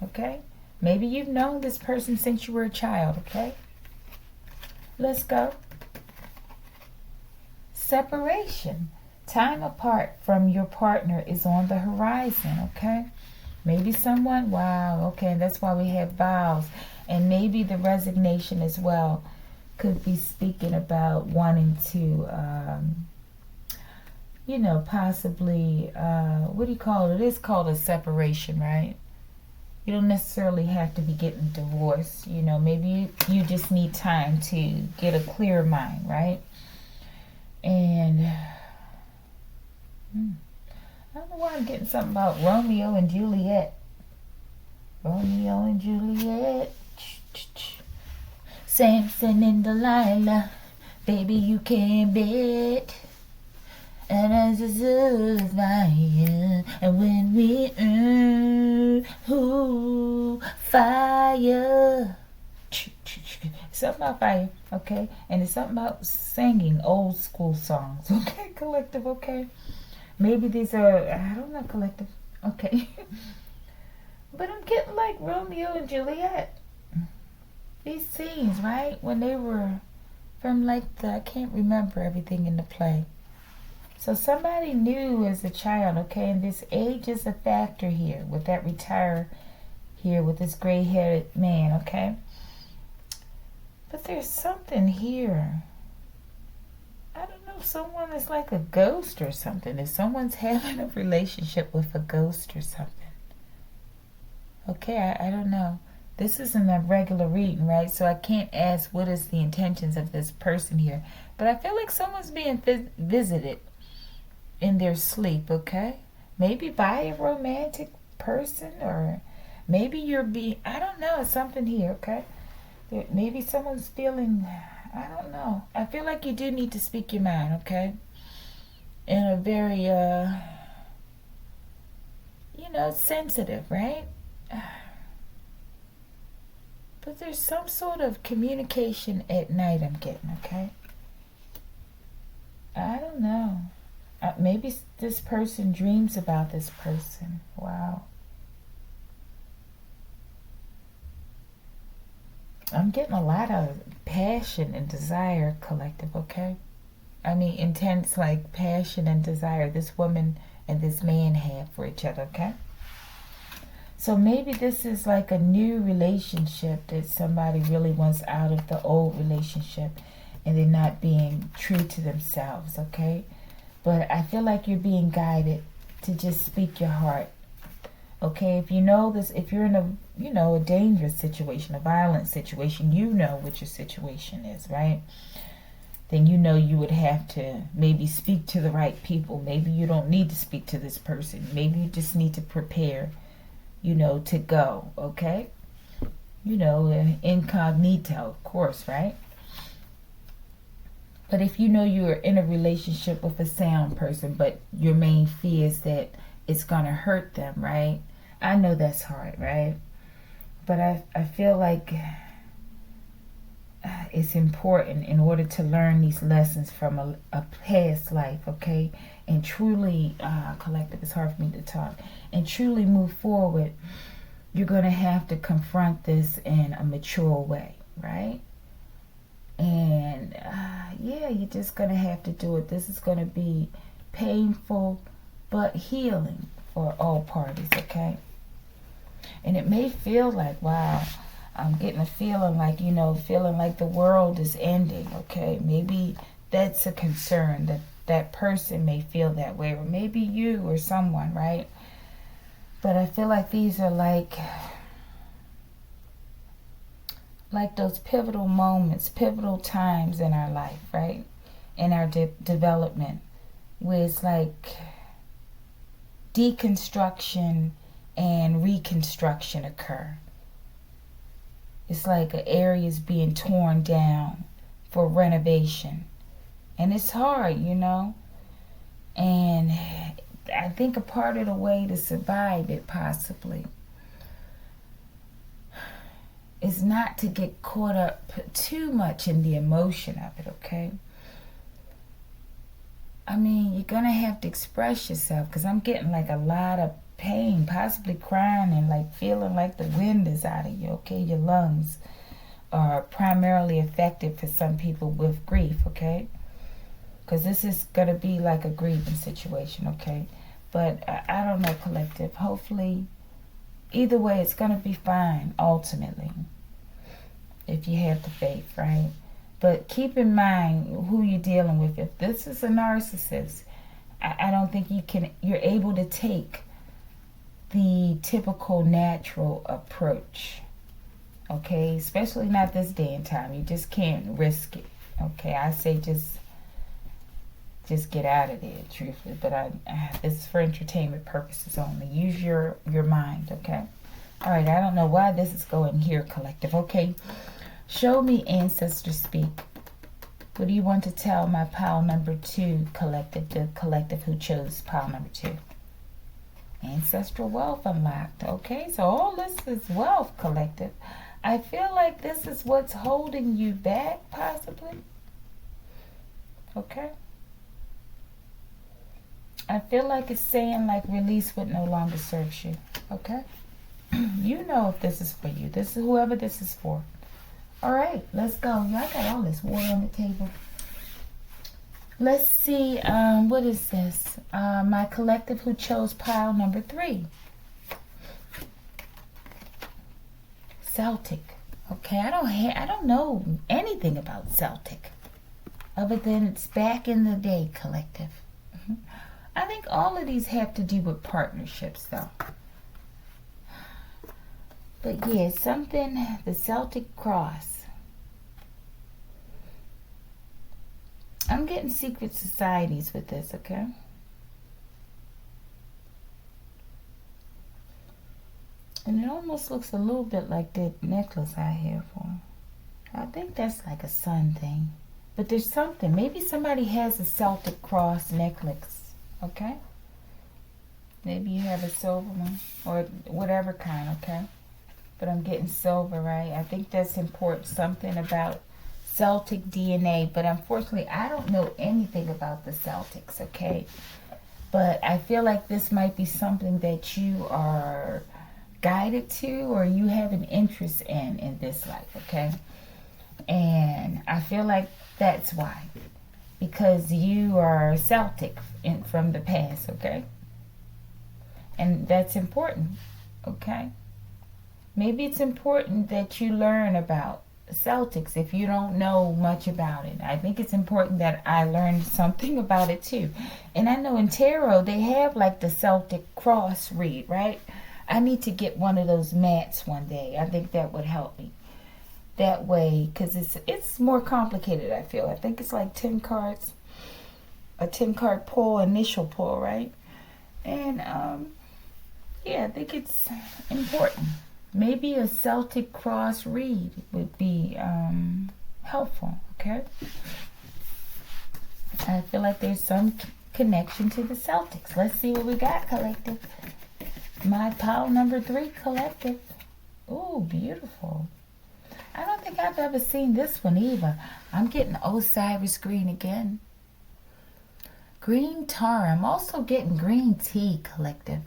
okay? Maybe you've known this person since you were a child, okay? Let's go. Separation. Time apart from your partner is on the horizon, okay? Maybe someone, wow, okay, that's why we have vows. And maybe the resignation as well could be speaking about wanting to, possibly, what do you call it? It is called a separation, right? You don't necessarily have to be getting divorced. Maybe you just need time to get a clear mind, right? And I don't know why I'm getting something about Romeo and Juliet. Romeo and Juliet. Samson and Delilah. Baby, you can bet. And as a fire, and when we fire. It's something about fire, okay? And it's something about singing old school songs, okay, collective, okay? Maybe these are, I don't know, collective, okay? But I'm getting like Romeo and Juliet. These scenes, right? When they were from I can't remember everything in the play. So somebody knew as a child, okay? And this age is a factor here with that retire here with this gray-haired man, okay? But there's something here. I don't know, someone is like a ghost or something. If someone's having a relationship with a ghost or something. Okay, I don't know. This isn't a regular reading, right? So I can't ask what is the intentions of this person here. But I feel like someone's being visited in their sleep, okay? Maybe by a romantic person, or maybe you're being, I don't know, something here, okay? Maybe someone's feeling, I don't know. I feel like you do need to speak your mind, okay? In a very, sensitive, right? But there's some sort of communication at night I'm getting, okay? I don't know. Maybe this person dreams about this person. Wow. I'm getting a lot of passion and desire, collective, okay? I mean, intense, like, passion and desire this woman and this man have for each other, okay? So maybe this is like a new relationship that somebody really wants out of the old relationship, and they're not being true to themselves, okay? But I feel like you're being guided to just speak your heart, okay? If you know this, if you're in a dangerous situation, a violent situation, you know what your situation is, right? Then you would have to maybe speak to the right people. Maybe you don't need to speak to this person. Maybe you just need to prepare, to go, okay? Incognito, of course, right? But if you're in a relationship with a sound person, but your main fear is that it's going to hurt them, right? I know that's hard, right? But I feel like it's important in order to learn these lessons from a past life, okay? And truly, collective, it's hard for me to talk, and truly move forward, you're going to have to confront this in a mature way, right? And you're just going to have to do it. This is going to be painful, but healing for all parties, okay? And it may feel like, wow, I'm getting a feeling like, feeling like the world is ending, okay? Maybe that's a concern, that person may feel that way, or maybe you or someone, right? But I feel like these are like those pivotal moments, pivotal times in our life, right? In our development, where it's like deconstruction and reconstruction occur. It's like an area is being torn down for renovation. And it's hard, you know. And I think a part of the way to survive it possibly is not to get caught up too much in the emotion of it, okay? I mean, you're going to have to express yourself, because I'm getting like a lot of pain, possibly crying and like feeling like the wind is out of you, okay? Your lungs are primarily affected for some people with grief, okay? Because this is going to be like a grieving situation, okay? But I don't know, collective. Hopefully, either way, it's going to be fine, ultimately, if you have the faith, right? But keep in mind who you're dealing with. If this is a narcissist, I don't think you're able to take the typical natural approach, okay? Especially not this day and time. You just can't risk it, okay? I say just get out of there, truthfully. But this is for entertainment purposes only. Use your mind, okay? All right, I don't know why this is going here, collective. Okay, show me ancestor speak. What do you want to tell my pile number 2, collective, the collective who chose pile number 2? Ancestral wealth unlocked. Okay, so all this is wealth, collective. I feel like this is what's holding you back, possibly. Okay. I feel like it's saying like release what no longer serves you. Okay. You know if this is for you. This is whoever this is for. All right, let's go. Y'all got all this water on the table. Let's see. What is this? My collective who chose pile number 3. Celtic. Okay, I don't know anything about Celtic, other than it's back in the day, collective. I think all of these have to do with partnerships, though. But yeah, something, the Celtic cross. I'm getting secret societies with this, okay? And it almost looks a little bit like that necklace I have for. I think that's like a sun thing. But there's something. Maybe somebody has a Celtic cross necklace, okay? Maybe you have a silver one or whatever kind, okay? But I'm getting silver, right? I think that's important. Something about Celtic DNA. But unfortunately, I don't know anything about the Celtics, okay? But I feel like this might be something that you are guided to or you have an interest in this life, okay? And I feel like that's why. Because you are Celtic from the past, okay? And that's important, okay? Maybe it's important that you learn about Celtics if you don't know much about it. I think it's important that I learn something about it too. And I know in tarot they have like the Celtic cross read, right? I need to get one of those mats one day. I think that would help me. That way, because it's more complicated, I feel. I think it's like 10 cards. A 10-card pull, initial pull, right? And yeah, I think it's important. Maybe a Celtic cross read would be helpful, okay? I feel like there's some connection to the Celtics. Let's see what we got, collective. My pile number 3, collective. Ooh, beautiful. I don't think I've ever seen this one either. I'm getting Osiris green again. Green tar. I'm also getting green tea, collective.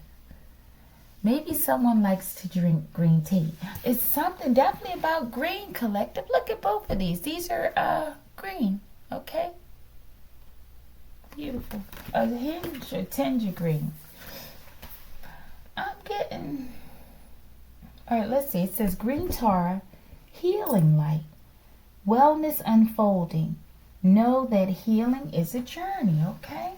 Maybe someone likes to drink green tea. It's something definitely about green, collective. Look at both of these. These are green, okay? Beautiful. A hinge or tinger green. I'm getting... All right, let's see. It says green tar, healing light, wellness unfolding. Know that healing is a journey, okay?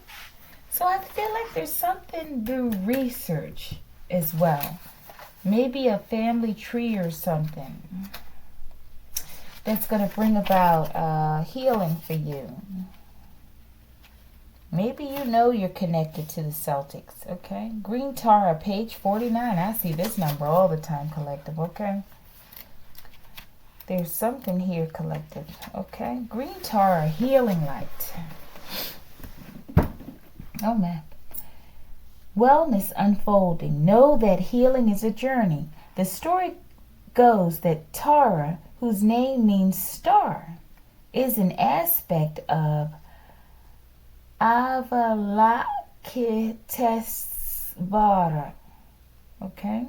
So I feel like there's something to research as well. Maybe a family tree or something that's going to bring about healing for you. Maybe you know you're connected to the Celtics, okay? Green Tara, page 49. I see this number all the time, collective, okay? There's something here, collective, okay? Green Tara, healing light. Oh, man. Wellness unfolding. Know that healing is a journey. The story goes that Tara, whose name means star, is an aspect of Avalokitesvara, okay?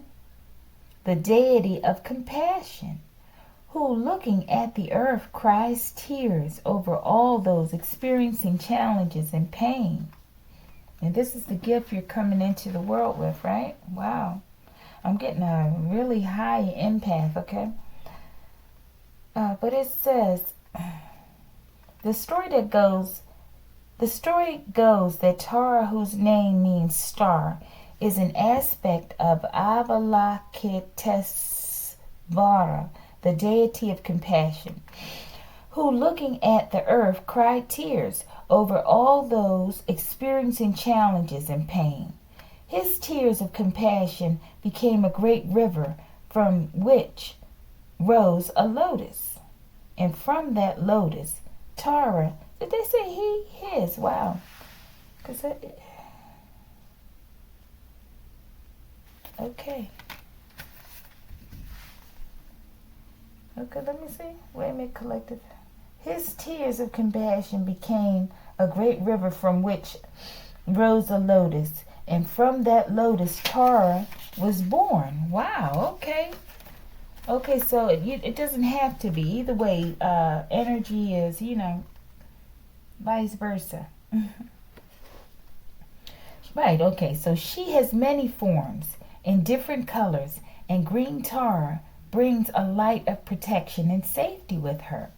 The deity of compassion, who looking at the earth cries tears over all those experiencing challenges and pain. And this is the gift you're coming into the world with, right? Wow. I'm getting a really high empath, okay? But it says, the story goes that Tara, whose name means star, is an aspect of Avalokitesvara, the deity of compassion, who looking at the earth cried tears over all those experiencing challenges and pain. His tears of compassion became a great river from which rose a lotus. And from that lotus, Tara, did they say he, his? Wow. Okay. Okay, let me see. Wait a minute, collective. His tears of compassion became a great river from which rose a lotus. And from that lotus, Tara was born. Wow, okay. Okay, so it doesn't have to be. Either way, energy is, vice versa. Right, okay. So she has many forms in different colors. And green Tara brings a light of protection and safety with her.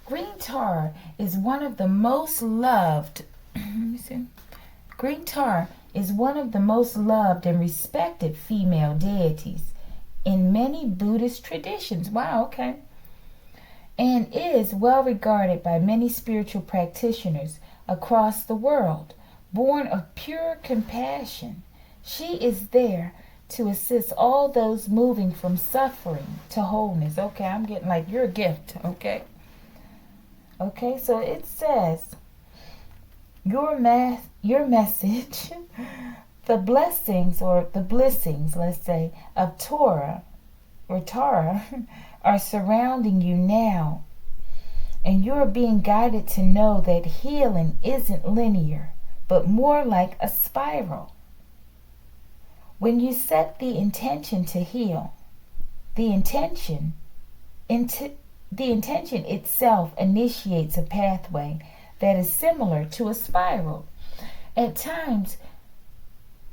Green Tara is one of the most loved. Let me see. Green Tara is one of the most loved and respected female deities in many Buddhist traditions. Wow, okay. And is well regarded by many spiritual practitioners across the world. Born of pure compassion, she is there to assist all those moving from suffering to wholeness. Okay, I'm getting like your gift, okay? Okay, so it says, your message, the blessings, let's say, of Tara are surrounding you now. And you're being guided to know that healing isn't linear, but more like a spiral. When you set the intention to heal, the intention itself initiates a pathway that is similar to a spiral. At times,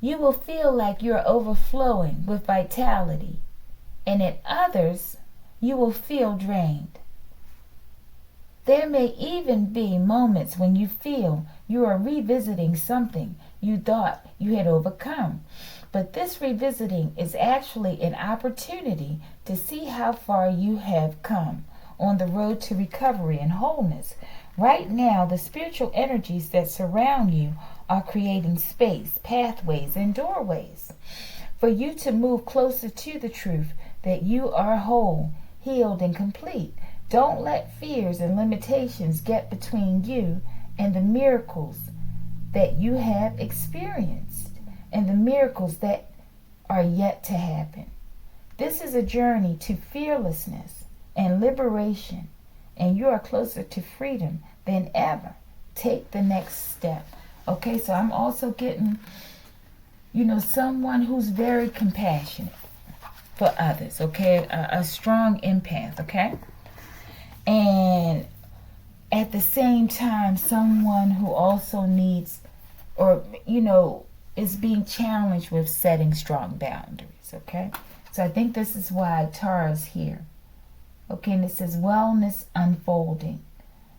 you will feel like you're overflowing with vitality, and at others, you will feel drained. There may even be moments when you feel you are revisiting something you thought you had overcome. But this revisiting is actually an opportunity to see how far you have come on the road to recovery and wholeness. Right now, the spiritual energies that surround you are creating space, pathways, and doorways for you to move closer to the truth that you are whole, healed, and complete. Don't let fears and limitations get between you and the miracles that you have experienced and the miracles that are yet to happen. This is a journey to fearlessness and liberation, and you are closer to freedom than ever. Take the next step. Okay, so I'm also getting, someone who's very compassionate for others, okay? A strong empath, okay? And at the same time, someone who also needs, or, is being challenged with setting strong boundaries, okay? So I think this is why Tara's here. Okay, and it says wellness unfolding.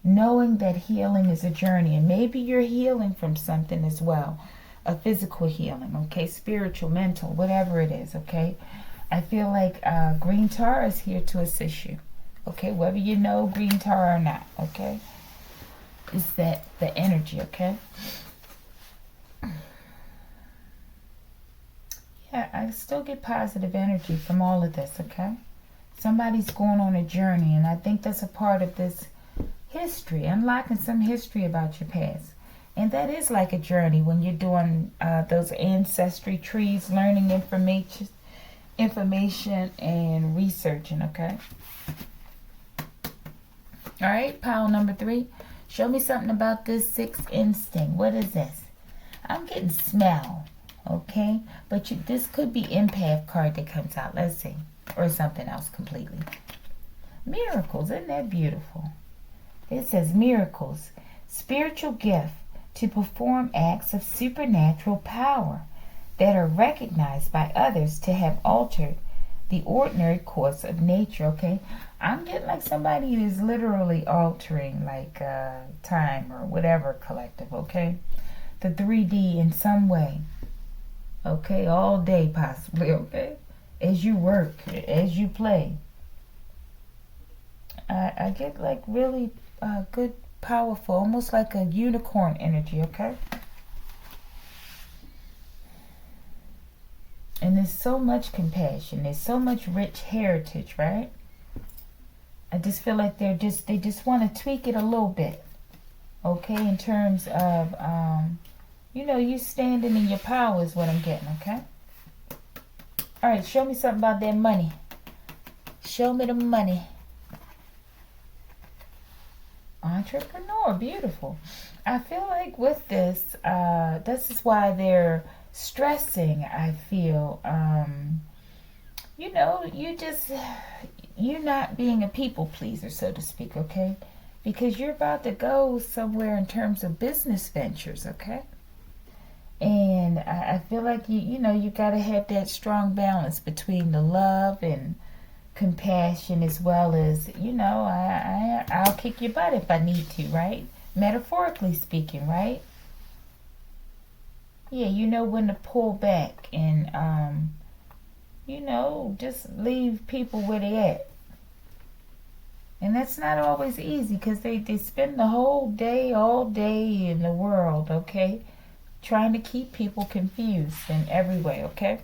Knowing that healing is a journey, and maybe you're healing from something as well. A physical healing, okay? Spiritual, mental, whatever it is, okay? I feel like Green Tara is here to assist you. Okay, whether you know Green Tara or not, okay? Is that the energy, okay? Yeah, I still get positive energy from all of this, okay? Somebody's going on a journey, and I think that's a part of this history, unlocking some history about your past. And that is like a journey when you're doing those ancestry trees, learning information and researching, okay? All right, pile number 3. Show me something about this sixth instinct. What is this? I'm getting smell, okay? But this could be empath card that comes out. Let's see. Or something else completely. Miracles. Isn't that beautiful? It says miracles. Spiritual gift to perform acts of supernatural power that are recognized by others to have altered the ordinary course of nature, okay? I'm getting like somebody is literally altering like time or whatever, collective, okay? The 3D in some way, okay? All day possibly, okay? As you work, as you play. I get like really good, powerful, almost like a unicorn energy, okay? And there's so much compassion. There's so much rich heritage, right? I just feel like they just want to tweak it a little bit, okay? In terms of, you standing in your power is what I'm getting, okay? All right, show me something about that money. Show me the money. Entrepreneur, beautiful. I feel like with this, this is why they're stressing, I feel. You're not being a people pleaser, so to speak, okay? Because you're about to go somewhere in terms of business ventures, okay? And I feel like you got to have that strong balance between the love and compassion, as well as, I'll kick your butt if I need to, right? Metaphorically speaking, right? Yeah, you know when to pull back and, just leave people where they at. And that's not always easy because they spend the whole day, all day in the world, okay? Trying to keep people confused in every way, okay?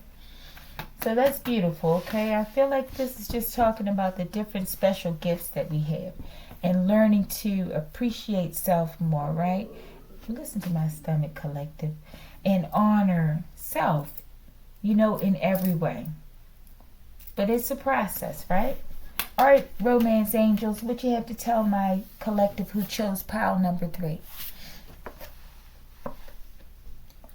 So that's beautiful, okay? I feel like this is just talking about the different special gifts that we have and learning to appreciate self more, right? Listen to my stomach, collective. And honor self, in every way. But it's a process, right? All right, romance angels, what you have to tell my collective who chose pile number 3?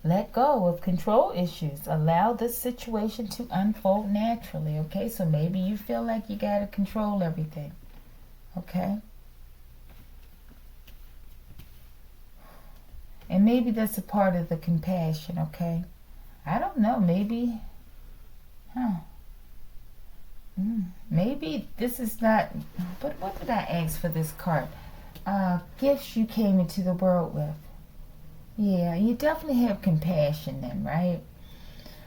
Let go of control issues. Allow this situation to unfold naturally, okay? So maybe you feel like you got to control everything, okay? And maybe that's a part of the compassion, okay? I don't know, maybe, maybe this is not, but what did I ask for this card? Gifts you came into the world with. Yeah, you definitely have compassion then, right?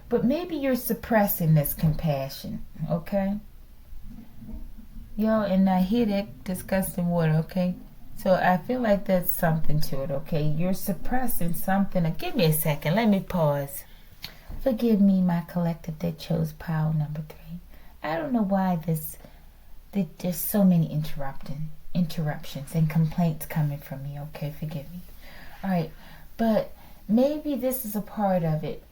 But maybe you're suppressing this compassion, okay? And I hear that disgusting word, okay? So I feel like that's something to it, okay? You're suppressing something. Give me a second. Let me pause. Forgive me, my collective that chose pile number 3. I don't know why there's so many interruptions and complaints coming from me, okay? Forgive me. All right. But maybe this is a part of it.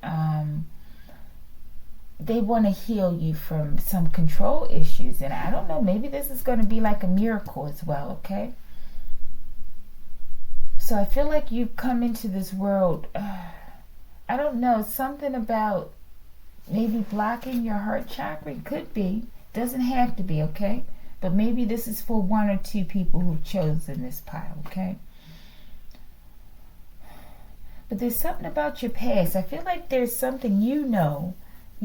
They want to heal you from some control issues. And I don't know, maybe this is going to be like a miracle as well, okay? So I feel like you've come into this world, I don't know, something about maybe blocking your heart chakra. Could be. Doesn't have to be, okay? But maybe this is for 1 or 2 people who've chosen this pile, okay? But there's something about your past. I feel like there's something you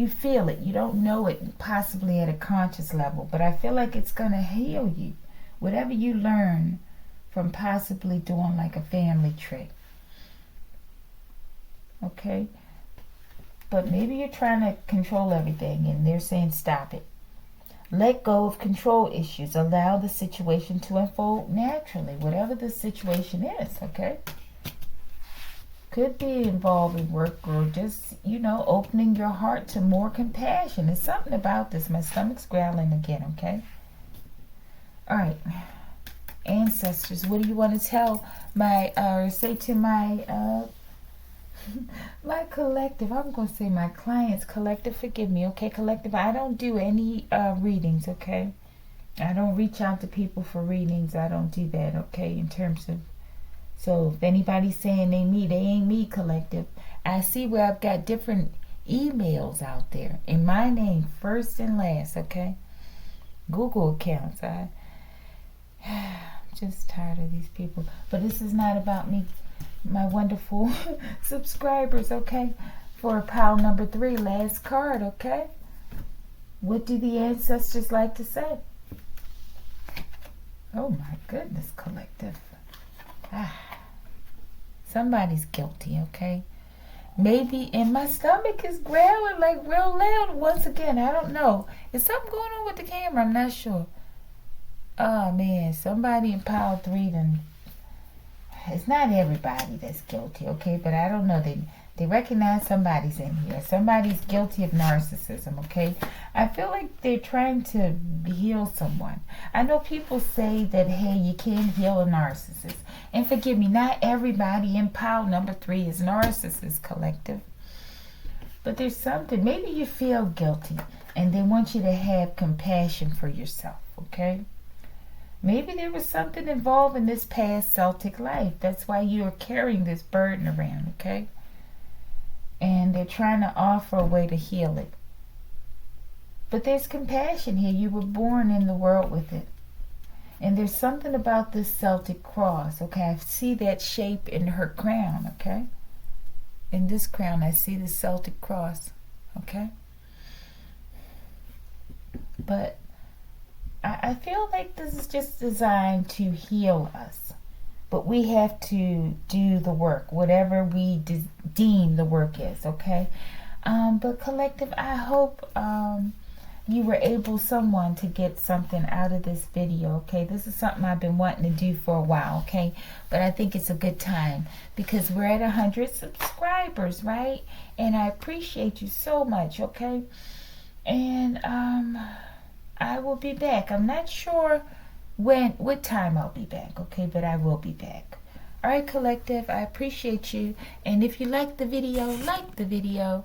feel it. You don't know it possibly at a conscious level, but I feel like it's going to heal you. Whatever you learn from possibly doing like a family trick. Okay? But maybe you're trying to control everything and they're saying stop it. Let go of control issues. Allow the situation to unfold naturally, whatever the situation is, okay? Could be involving work or just, opening your heart to more compassion. There's something about this. My stomach's growling again, okay? All right. Ancestors, what do you want to tell say to my my collective? I'm going to say my clients. Collective, forgive me, okay? Collective, I don't do any readings, okay? I don't reach out to people for readings. I don't do that, okay? In terms of, so if anybody's saying they ain't me, collective. I see where I've got different emails out there in my name, first and last, okay? Google accounts. I'm just tired of these people. But this is not about me, my wonderful subscribers, okay? For pile number 3, last card, okay? What do the ancestors like to say? Oh my goodness, collective. Somebody's guilty, okay? Maybe, and my stomach is growling like real loud once again. I don't know. Is something going on with the camera? I'm not sure. Oh man, somebody in pile 3 then. It's not everybody that's guilty, okay? But I don't know. They recognize somebody's in here. Somebody's guilty of narcissism, okay? I feel like they're trying to heal someone. I know people say that, hey, you can't heal a narcissist. And forgive me, not everybody in pile number 3 is narcissist, collective. But there's something. Maybe you feel guilty and they want you to have compassion for yourself, okay? Maybe there was something involved in this past Celtic life. That's why you're carrying this burden around, okay? And they're trying to offer a way to heal it. But there's compassion here. You were born in the world with it. And there's something about this Celtic cross, okay? I see that shape in her crown, okay? In this crown, I see the Celtic cross, okay? But I feel like this is just designed to heal us. But we have to do the work, whatever we deem the work is, okay? But collective, I hope you were able, someone, to get something out of this video, okay? This is something I've been wanting to do for a while, okay? But I think it's a good time because we're at 100 subscribers, right? And I appreciate you so much, okay? And I will be back. I'm not sure what time I'll be back, okay? But I will be back. All right, collective, I appreciate you. And if you like the video, like the video.